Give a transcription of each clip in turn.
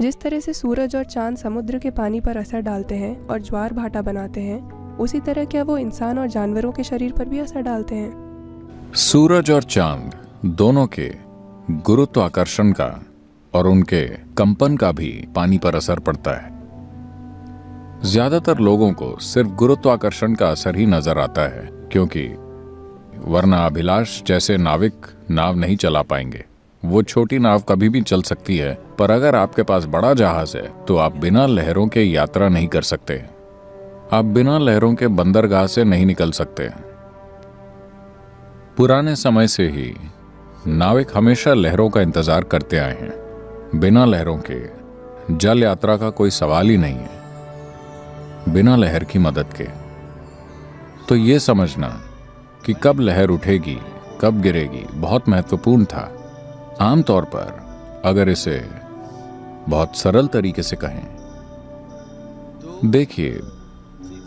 जिस तरह से सूरज और चांद समुद्र के पानी पर असर डालते हैं और ज्वार भाटा बनाते हैं, उसी तरह क्या वो इंसान और जानवरों के शरीर पर भी असर डालते हैं? सूरज और चांद दोनों के गुरुत्वाकर्षण का और उनके कंपन का भी पानी पर असर पड़ता है। ज्यादातर लोगों को सिर्फ गुरुत्वाकर्षण का असर ही नजर आता है, क्योंकि वरना अभिलाष जैसे नाविक नाव नहीं चला पाएंगे। वो छोटी नाव कभी भी चल सकती है, पर अगर आपके पास बड़ा जहाज है तो आप बिना लहरों के यात्रा नहीं कर सकते। आप बिना लहरों के बंदरगाह से नहीं निकल सकते। पुराने समय से ही नाविक हमेशा लहरों का इंतजार करते आए हैं। बिना लहरों के जल यात्रा का कोई सवाल ही नहीं है, बिना लहर की मदद के। तो ये समझना कि कब लहर उठेगी, कब गिरेगी, बहुत महत्वपूर्ण था। आमतौर पर अगर इसे बहुत सरल तरीके से कहें, देखिए,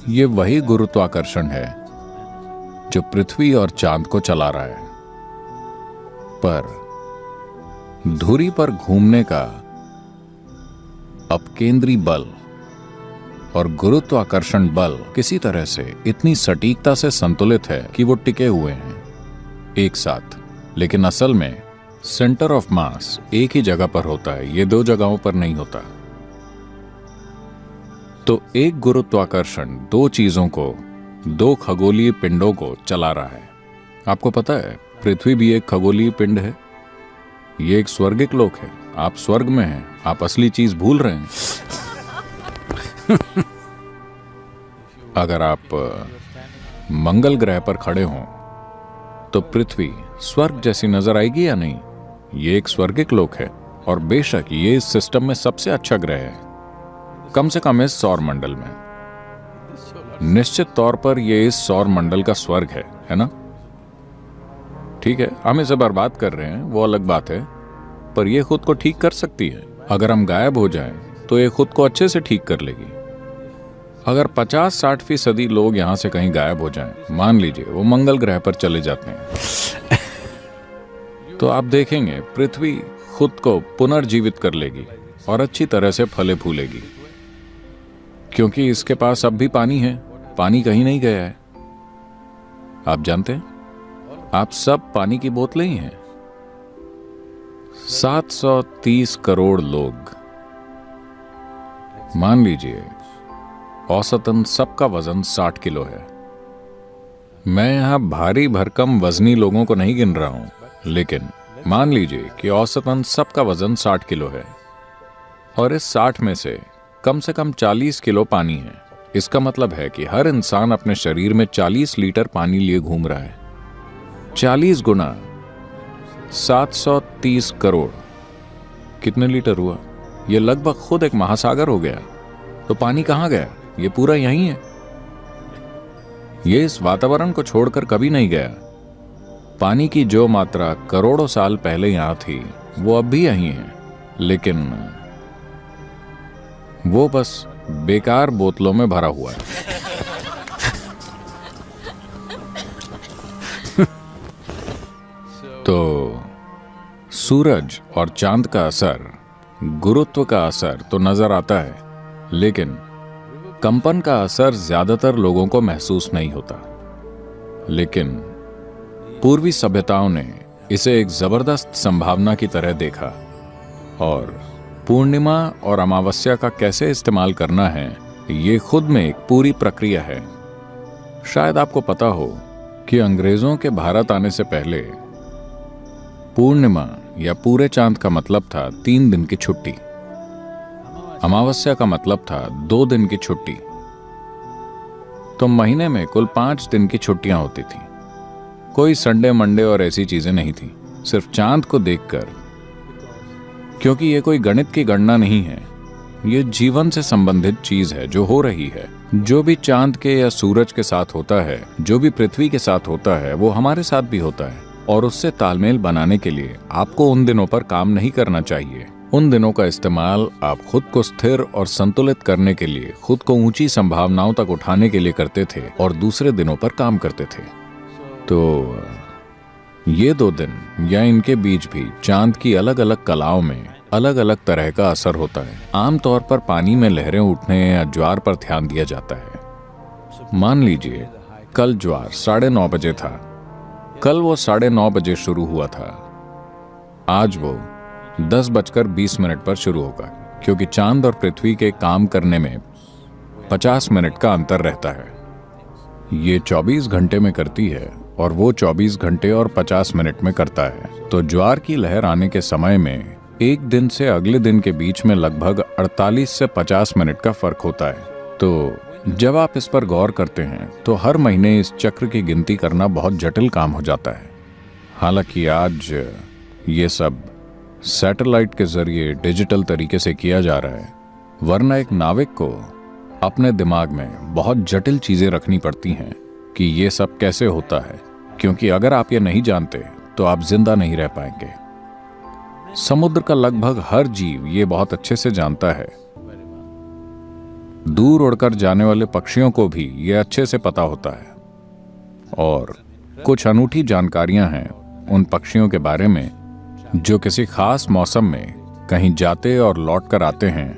ये वही गुरुत्वाकर्षण है जो पृथ्वी और चांद को चला रहा है। पर धुरी पर घूमने का अपकेंद्री बल और गुरुत्वाकर्षण बल किसी तरह से इतनी सटीकता से संतुलित है कि वो टिके हुए हैं एक साथ। लेकिन असल में सेंटर ऑफ मास एक ही जगह पर होता है, ये दो जगहों पर नहीं होता। तो एक गुरुत्वाकर्षण दो चीजों को, दो खगोलीय पिंडों को चला रहा है। आपको पता है, पृथ्वी भी एक खगोलीय पिंड है। ये एक स्वर्गिक लोक है। आप स्वर्ग में हैं, आप असली चीज भूल रहे हैं। अगर आप मंगल ग्रह पर खड़े हों तो पृथ्वी स्वर्ग जैसी नजर आएगी या नहीं? ये एक स्वर्गिक लोक है, और बेशक ये इस सिस्टम में सबसे अच्छा ग्रह है, कम से कम इस सौर मंडल में। निश्चित तौर पर ये इस सौर मंडल का स्वर्ग है ना? ठीक है, हम इसे बर्बाद कर रहे हैं, वो अलग बात है, पर ये खुद को ठीक कर सकती है। अगर हम गायब हो जाएं तो ये खुद को अच्छे से ठीक कर लेगी। अगर 50-60% लोग यहां से कहीं गायब हो जाएं, मान लीजिए वो मंगल ग्रह पर चले जाते हैं, तो आप देखेंगे पृथ्वी खुद को पुनर्जीवित कर लेगी और अच्छी तरह से फले फूलेगी, क्योंकि इसके पास अब भी पानी है। पानी कहीं नहीं गया है। आप जानते हैं, आप सब पानी की बोतलें ही हैं। 730 करोड़ लोग, मान लीजिए औसतन सबका वजन 60 किलो है। मैं यहां भारी भरकम वजनी लोगों को नहीं गिन रहा हूं, लेकिन मान लीजिए कि औसतन सबका वजन 60 किलो है, और इस 60 में से कम 40 किलो पानी है। इसका मतलब है कि हर इंसान अपने शरीर में 40 लीटर पानी लिए घूम रहा है। 40 गुना 730 करोड़ कितने लीटर हुआ? यह लगभग खुद एक महासागर हो गया। तो पानी कहां गया? ये पूरा यहीं है। ये इस वातावरण को छोड़कर कभी नहीं गया। पानी की जो मात्रा करोड़ों साल पहले यहां थी, वो अब भी यहीं है, लेकिन वो बस बेकार बोतलों में भरा हुआ है। तो सूरज और चांद का असर, गुरुत्व का असर तो नजर आता है, लेकिन कंपन का असर ज्यादातर लोगों को महसूस नहीं होता। लेकिन पूर्वी सभ्यताओं ने इसे एक जबरदस्त संभावना की तरह देखा, और पूर्णिमा और अमावस्या का कैसे इस्तेमाल करना है, ये खुद में एक पूरी प्रक्रिया है। शायद आपको पता हो कि अंग्रेजों के भारत आने से पहले पूर्णिमा या पूरे चांद का मतलब था 3 दिन की छुट्टी। अमावस्या का मतलब था 2 दिन की छुट्टी। तो महीने में कुल 5 दिन की छुट्टियां होती थी। कोई संडे मंडे और ऐसी चीजें नहीं थी, सिर्फ चांद को देखकर। क्योंकि ये कोई गणित की गणना नहीं है, ये जीवन से संबंधित चीज है जो हो रही है। जो भी चांद के या सूरज के साथ होता है, जो भी पृथ्वी के साथ होता है, वो हमारे साथ भी होता है। और उससे तालमेल बनाने के लिए आपको उन दिनों पर काम नहीं करना चाहिए। उन दिनों का इस्तेमाल आप खुद को स्थिर और संतुलित करने के लिए, खुद को ऊंची संभावनाओं तक उठाने के लिए करते थे, और दूसरे दिनों पर काम करते थे। तो ये 2 दिन या इनके बीच भी चांद की अलग अलग कलाओं में अलग अलग तरह का असर होता है। आमतौर पर पानी में लहरें उठने या ज्वार पर ध्यान दिया जाता है। मान लीजिए कल ज्वार 9:30 बजे था। कल वो 9:30 बजे शुरू हुआ था। आज वो 10:20 पर शुरू होगा, क्योंकि चांद और पृथ्वी के काम करने में 50 मिनट का अंतर रहता है। ये 24 घंटे में करती है और वो 24 घंटे और 50 मिनट में करता है। तो ज्वार की लहर आने के समय में एक दिन से अगले दिन के बीच में लगभग 48 से 50 मिनट का फर्क होता है। तो जब आप इस पर गौर करते हैं तो हर महीने इस चक्र की गिनती करना बहुत जटिल काम हो जाता है। हालांकि आज ये सब सैटेलाइट के जरिए डिजिटल तरीके से किया जा रहा है, वरना एक नाविक को अपने दिमाग में बहुत जटिल चीजें रखनी पड़ती हैं कि ये सब कैसे होता है, क्योंकि अगर आप ये नहीं जानते तो आप जिंदा नहीं रह पाएंगे। समुद्र का लगभग हर जीव ये बहुत अच्छे से जानता है। दूर उड़कर जाने वाले पक्षियों को भी ये अच्छे से पता होता है। और कुछ अनूठी जानकारियां हैं उन पक्षियों के बारे में जो किसी खास मौसम में कहीं जाते और लौट कर आते हैं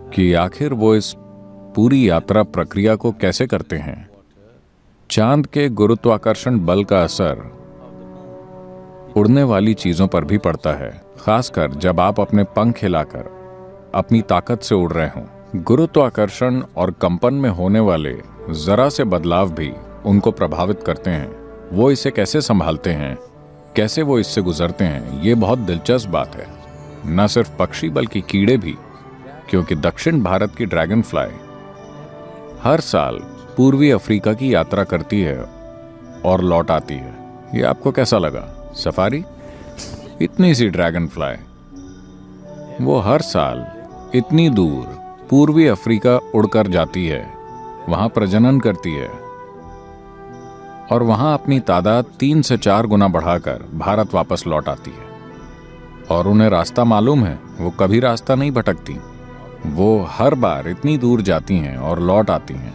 कि आखिर वो इस पूरी यात्रा प्रक्रिया को कैसे करते हैं। चांद के गुरुत्वाकर्षण बल का असर उड़ने वाली चीजों पर भी पड़ता है, खासकर जब आप अपने पंख हिलाकर अपनी ताकत से उड़ रहे हों। गुरुत्वाकर्षण और कंपन में होने वाले जरा से बदलाव भी उनको प्रभावित करते हैं। वो इसे कैसे संभालते हैं, कैसे वो इससे गुजरते हैं, ये बहुत दिलचस्प बात है। न सिर्फ पक्षी बल्कि कीड़े भी, क्योंकि दक्षिण भारत की ड्रैगन फ्लाई हर साल पूर्वी अफ्रीका की यात्रा करती है और लौट आती है। ये आपको कैसा लगा? सफारी? इतनी सी ड्रैगन फ्लाई, वो हर साल इतनी दूर पूर्वी अफ्रीका उड़कर जाती है, वहां प्रजनन करती है और वहां अपनी तादाद 3 से 4 गुना बढ़ाकर भारत वापस लौट आती है। और उन्हें रास्ता मालूम है, वो कभी रास्ता नहीं भटकती। वो हर बार इतनी दूर जाती हैं और लौट आती हैं।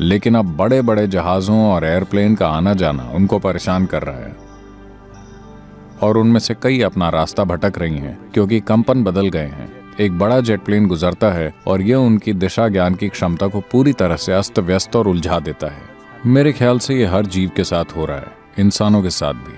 लेकिन अब बड़े बड़े जहाज़ों और एयरप्लेन का आना जाना उनको परेशान कर रहा है और उनमें से कई अपना रास्ता भटक रही हैं क्योंकि कंपन बदल गए हैं। एक बड़ा जेट प्लेन गुजरता है और यह उनकी दिशा ज्ञान की क्षमता को पूरी तरह से अस्त व्यस्त और उलझा देता है। मेरे ख्याल से ये हर जीव के साथ हो रहा है, इंसानों के साथ भी,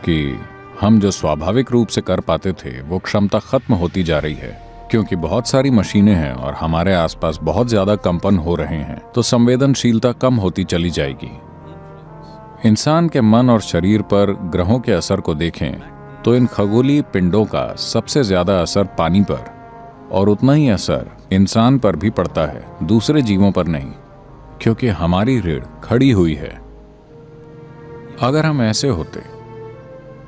कि हम जो स्वाभाविक रूप से कर पाते थे वो क्षमता खत्म होती जा रही है, क्योंकि बहुत सारी मशीनें हैं और हमारे आसपास बहुत ज्यादा कंपन हो रहे हैं, तो संवेदनशीलता कम होती चली जाएगी। इंसान के मन और शरीर पर ग्रहों के असर को देखें तो इन खगोलीय पिंडों का सबसे ज्यादा असर पानी पर और उतना ही असर इंसान पर भी पड़ता है, दूसरे जीवों पर नहीं, क्योंकि हमारी रीढ़ खड़ी हुई है। अगर हम ऐसे होते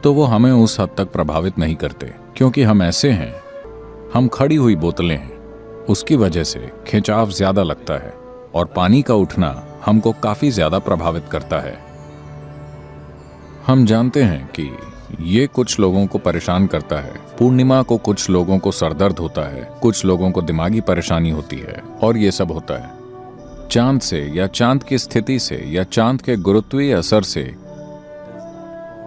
तो वो हमें उस हद तक प्रभावित नहीं करते, क्योंकि हम ऐसे हैं, हम खड़ी हुई बोतलें हैं। उसकी वजह से खिंचाव ज्यादा लगता है और पानी का उठना हमको काफी ज्यादा प्रभावित करता है। हम जानते हैं कि ये कुछ लोगों को परेशान करता है। पूर्णिमा को कुछ लोगों को सरदर्द होता है, कुछ लोगों को दिमागी परेशानी होती है, और ये सब होता है चांद से या चांद की स्थिति से या चांद के गुरुत्वीय असर से।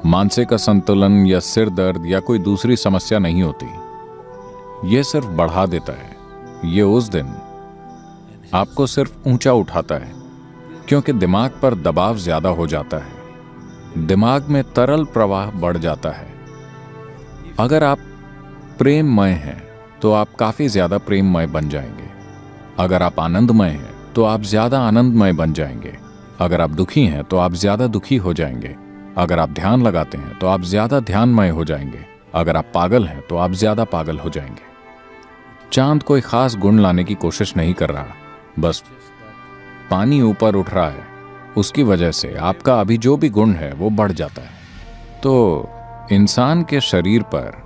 मानसिक असंतुलन या सिर दर्द या कोई दूसरी समस्या नहीं होती, ये सिर्फ बढ़ा देता है। ये उस दिन आपको सिर्फ ऊंचा उठाता है, क्योंकि दिमाग पर दबाव ज्यादा हो जाता है, दिमाग में तरल प्रवाह बढ़ जाता है। अगर आप प्रेममय हैं तो आप काफी ज्यादा प्रेममय बन जाएंगे। अगर आप आनंदमय हैं तो आप ज्यादा आनंदमय बन जाएंगे। अगर आप दुखी हैं तो आप ज्यादा दुखी हो जाएंगे। अगर आप ध्यान लगाते हैं तो आप ज्यादा ध्यानमय हो जाएंगे। अगर आप पागल हैं तो आप ज्यादा पागल हो जाएंगे। चांद कोई खास गुण लाने की कोशिश नहीं कर रहा, बस पानी ऊपर उठ रहा है, उसकी वजह से आपका अभी जो भी गुण है वो बढ़ जाता है। तो इंसान के शरीर पर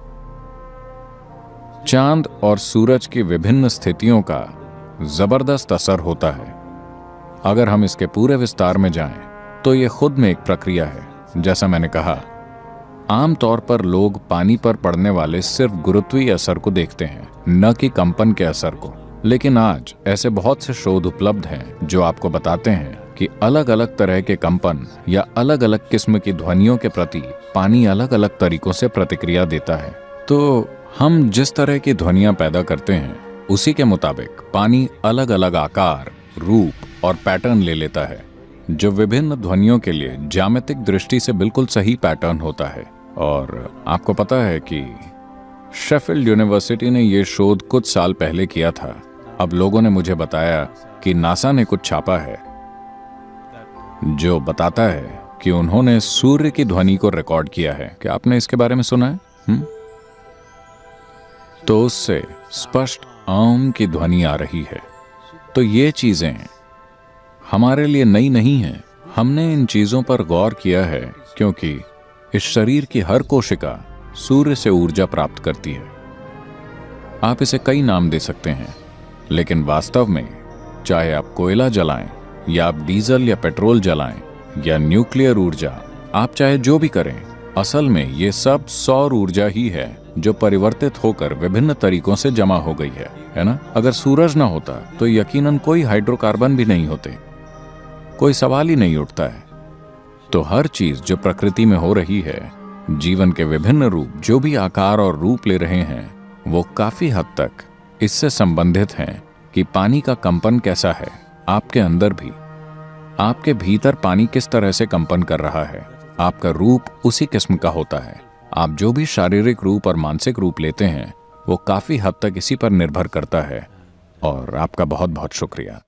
चांद और सूरज की विभिन्न स्थितियों का जबरदस्त असर होता है। अगर हम इसके पूरे विस्तार में जाएं तो ये खुद में एक प्रक्रिया है। जैसा मैंने कहा, आमतौर पर लोग पानी पर पड़ने वाले सिर्फ गुरुत्वीय असर को देखते हैं, न कि कंपन के असर को। लेकिन आज ऐसे बहुत से शोध उपलब्ध हैं जो आपको बताते हैं कि अलग अलग तरह के कंपन या अलग अलग किस्म की ध्वनियों के प्रति पानी अलग अलग तरीकों से प्रतिक्रिया देता है। तो हम जिस तरह की ध्वनियां पैदा करते हैं उसी के मुताबिक पानी अलग अलग आकार, रूप और पैटर्न ले लेता है, जो विभिन्न ध्वनियों के लिए ज्यामितिक दृष्टि से बिल्कुल सही पैटर्न होता है। और आपको पता है कि शेफील्ड यूनिवर्सिटी ने यह शोध कुछ साल पहले किया था। अब लोगों ने मुझे बताया कि नासा ने कुछ छापा है जो बताता है कि उन्होंने सूर्य की ध्वनि को रिकॉर्ड किया है। क्या आपने इसके बारे में सुना है? तो उससे स्पष्ट आम की ध्वनि आ रही है। तो ये चीजें हमारे लिए नई नहीं हैं। हमने इन चीजों पर गौर किया है क्योंकि इस शरीर की हर कोशिका सूर्य से ऊर्जा प्राप्त करती है। आप इसे कई नाम दे सकते हैं, लेकिन वास्तव में चाहे आप कोयला जलाएं या आप डीजल या पेट्रोल जलाएं या न्यूक्लियर ऊर्जा, आप चाहे जो भी करें, असल में ये सब सौर ऊर्जा ही है जो परिवर्तित होकर विभिन्न तरीकों से जमा हो गई है ना? अगर सूरज ना होता तो यकीनन कोई हाइड्रोकार्बन भी नहीं होते। कोई सवाल ही नहीं उठता है। तो हर चीज जो प्रकृति में हो रही है, जीवन के विभिन्न रूप जो भी आकार और रूप ले रहे हैं, वो काफी हद तक इससे संबंधित हैं कि पानी का कंपन कैसा है आपके अंदर भी। आपके भीतर पानी किस तरह से कंपन कर रहा है, आपका रूप उसी किस्म का होता है। आप जो भी शारीरिक रूप और मानसिक रूप लेते हैं वो काफी हद तक इसी पर निर्भर करता है। और आपका बहुत बहुत शुक्रिया।